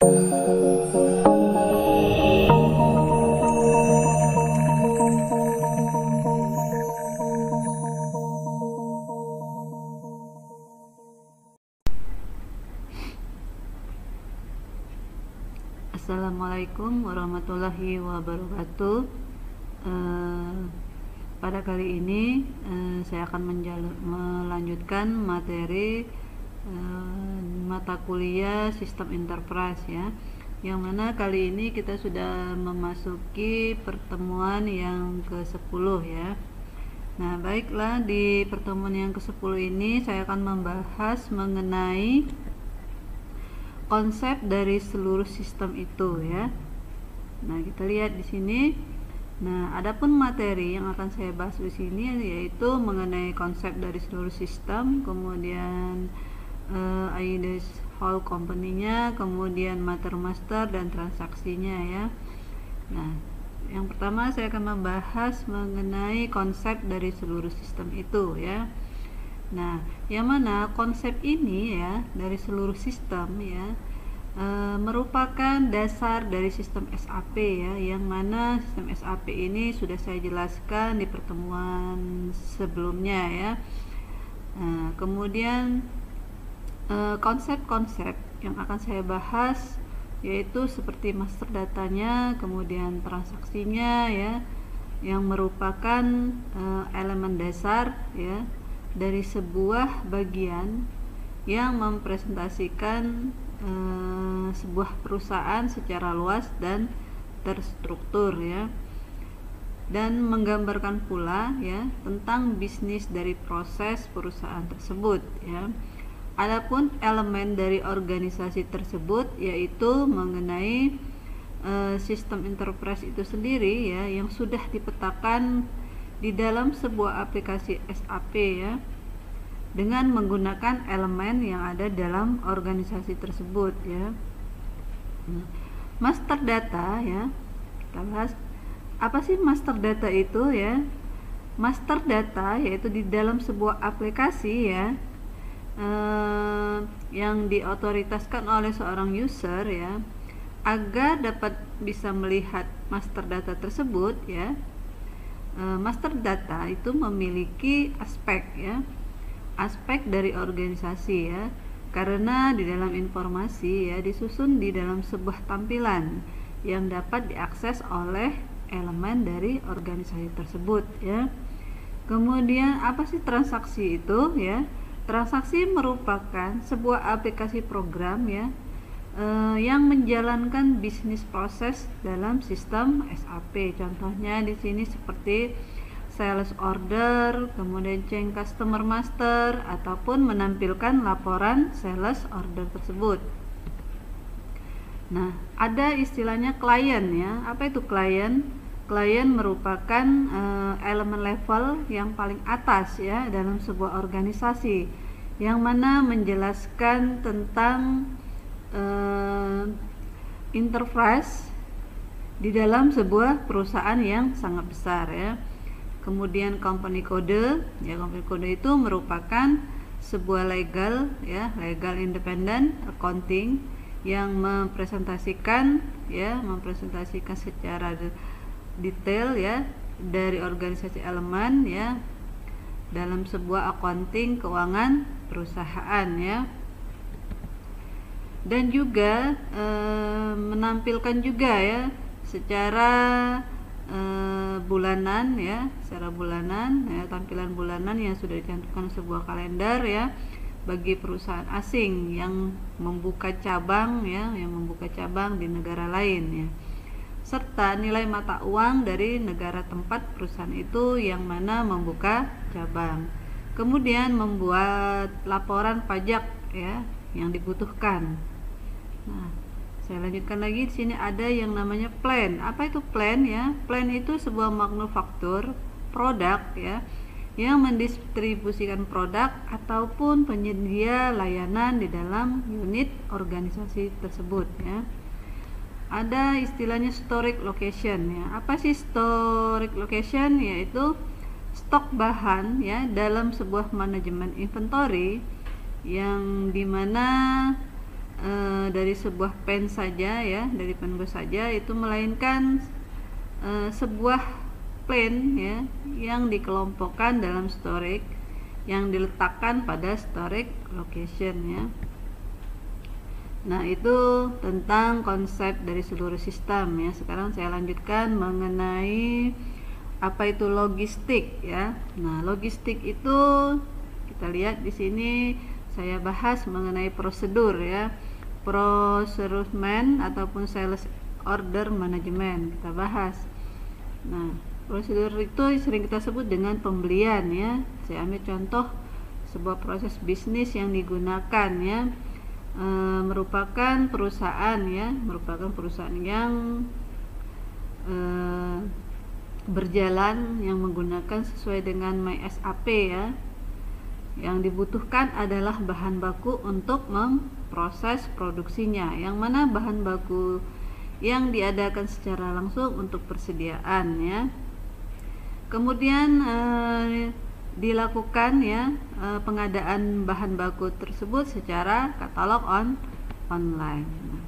Assalamualaikum warahmatullahi wabarakatuh. Pada kali ini saya akan melanjutkan materi mata kuliah Sistem Enterprise ya. Yang mana kali ini kita sudah memasuki pertemuan yang ke-10 ya. Nah, baiklah, di pertemuan yang ke-10 ini saya akan membahas mengenai konsep dari seluruh sistem itu ya. Nah, kita lihat di sini. Nah, adapun materi yang akan saya bahas di sini yaitu mengenai konsep dari seluruh sistem, kemudian IDES whole company-nya, kemudian master dan transaksinya ya. Nah, yang pertama saya akan membahas mengenai konsep dari seluruh sistem itu ya. Nah, yang mana konsep ini ya dari seluruh sistem ya merupakan dasar dari sistem SAP ya, yang mana sistem SAP ini sudah saya jelaskan di pertemuan sebelumnya ya. Kemudian konsep-konsep yang akan saya bahas yaitu seperti master datanya, kemudian transaksinya ya, yang merupakan elemen dasar ya dari sebuah bagian yang mempresentasikan sebuah perusahaan secara luas dan terstruktur ya, dan menggambarkan pula ya tentang bisnis dari proses perusahaan tersebut ya. Adapun elemen dari organisasi tersebut yaitu mengenai sistem enterprise itu sendiri ya, yang sudah dipetakan di dalam sebuah aplikasi SAP ya, dengan menggunakan elemen yang ada dalam organisasi tersebut ya. Master data ya, kita bahas apa sih master data itu ya. Master data yaitu di dalam sebuah aplikasi ya, yang diotoritaskan oleh seorang user ya, agar dapat bisa melihat master data tersebut ya. Master data itu memiliki aspek ya, aspek dari organisasi ya, karena di dalam informasi ya disusun di dalam sebuah tampilan yang dapat diakses oleh elemen dari organisasi tersebut ya. Kemudian apa sih transaksi itu ya? Transaksi merupakan sebuah aplikasi program ya, yang menjalankan bisnis proses dalam sistem SAP. Contohnya di sini seperti sales order, kemudian change customer master, ataupun menampilkan laporan sales order tersebut. Nah, ada istilahnya klien ya. Apa itu klien? Klien merupakan elemen level yang paling atas ya dalam sebuah organisasi, yang mana menjelaskan tentang interface di dalam sebuah perusahaan yang sangat besar ya. Kemudian company code ya, company code itu merupakan sebuah legal ya, legal independent accounting yang mempresentasikan secara detail ya dari organisasi elemen ya dalam sebuah accounting keuangan perusahaan ya. Dan juga menampilkan juga ya secara bulanan ya, secara bulanan ya, tampilan bulanan yang sudah dicantumkan sebuah kalender ya bagi perusahaan asing yang membuka cabang ya, yang membuka cabang di negara lain ya, serta nilai mata uang dari negara tempat perusahaan itu yang mana membuka cabang. Kemudian membuat laporan pajak ya yang dibutuhkan. Nah, saya lanjutkan lagi. Di sini ada yang namanya plan. Apa itu plan ya? Plan itu sebuah manufaktur produk ya, yang mendistribusikan produk ataupun penyedia layanan di dalam unit organisasi tersebut ya. Ada istilahnya storage location ya. Apa sih storage location? Yaitu stok bahan ya dalam sebuah manajemen inventory, yang dimana dari sebuah pen saja ya, dari pen saja itu, melainkan sebuah plan ya yang dikelompokkan dalam storage yang diletakkan pada storage location ya. Nah, itu tentang konsep dari seluruh sistem ya. Sekarang saya lanjutkan mengenai apa itu logistik ya. Nah, logistik itu kita lihat di sini saya bahas mengenai prosedur ya. Procurement ataupun sales order management kita bahas. Nah, prosedur itu sering kita sebut dengan pembelian ya. Saya ambil contoh sebuah proses bisnis yang digunakan ya, merupakan perusahaan yang berjalan, yang menggunakan sesuai dengan MySAP ya. Yang dibutuhkan adalah bahan baku untuk memproses produksinya, yang mana bahan baku yang diadakan secara langsung untuk persediaan ya. Kemudian dilakukan ya pengadaan bahan baku tersebut secara katalog online. Nah,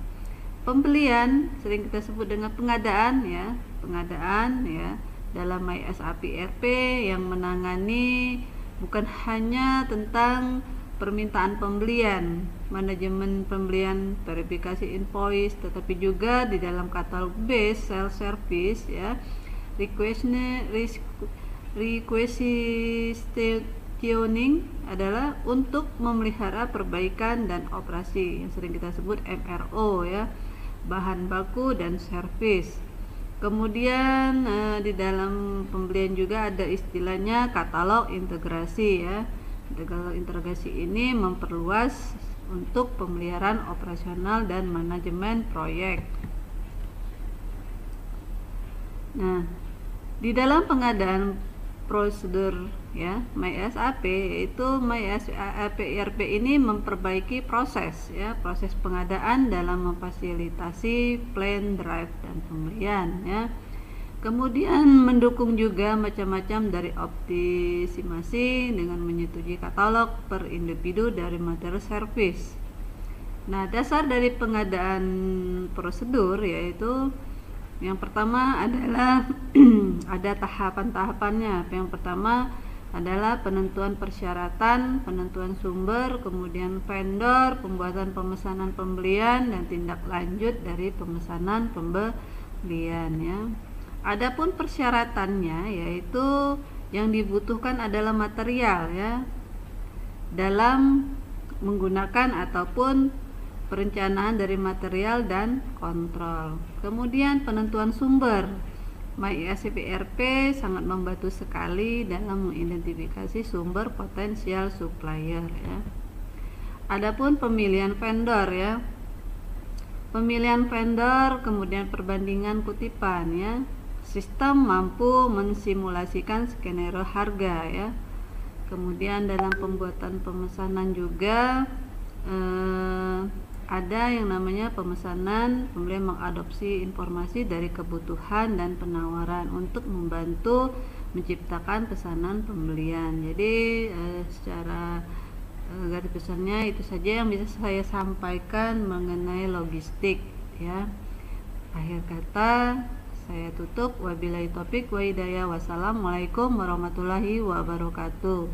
pembelian sering kita sebut dengan pengadaan ya dalam MySAP ERP yang menangani bukan hanya tentang permintaan pembelian, manajemen pembelian, verifikasi invoice, tetapi juga di dalam katalog base, sales service ya, requisitioning adalah untuk memelihara perbaikan dan operasi yang sering kita sebut MRO ya, bahan baku dan service. Kemudian di dalam pembelian juga ada istilahnya katalog integrasi ya. Katalog integrasi ini memperluas untuk pemeliharaan operasional dan manajemen proyek. Nah, di dalam pengadaan prosedur ya MySAP, yaitu MySAP ERP ini memperbaiki proses pengadaan dalam memfasilitasi plan, drive, dan pembelian ya. Kemudian mendukung juga macam-macam dari optimasi dengan menyetujui katalog per individu dari material service. Nah, dasar dari pengadaan prosedur yaitu yang pertama adalah ada tahapan-tahapannya. Yang pertama adalah penentuan persyaratan, penentuan sumber, kemudian vendor, pembuatan pemesanan pembelian, dan tindak lanjut dari pemesanan pembelian ya. Adapun persyaratannya yaitu yang dibutuhkan adalah material ya, dalam menggunakan ataupun perencanaan dari material dan kontrol. Kemudian penentuan sumber. MySAP ERP sangat membantu sekali dalam mengidentifikasi sumber potensial supplier ya. Adapun pemilihan vendor ya. Pemilihan vendor, kemudian perbandingan kutipan ya. Sistem mampu mensimulasikan skenario harga ya. Kemudian dalam pembuatan pemesanan juga ada yang namanya pemesanan, kemudian mengadopsi informasi dari kebutuhan dan penawaran untuk membantu menciptakan pesanan pembelian. Jadi secara garis besarnya itu saja yang bisa saya sampaikan mengenai logistik ya. Akhir kata saya tutup, wabillahi taufik wa hidayah. Wassalamualaikum warahmatullahi wabarakatuh.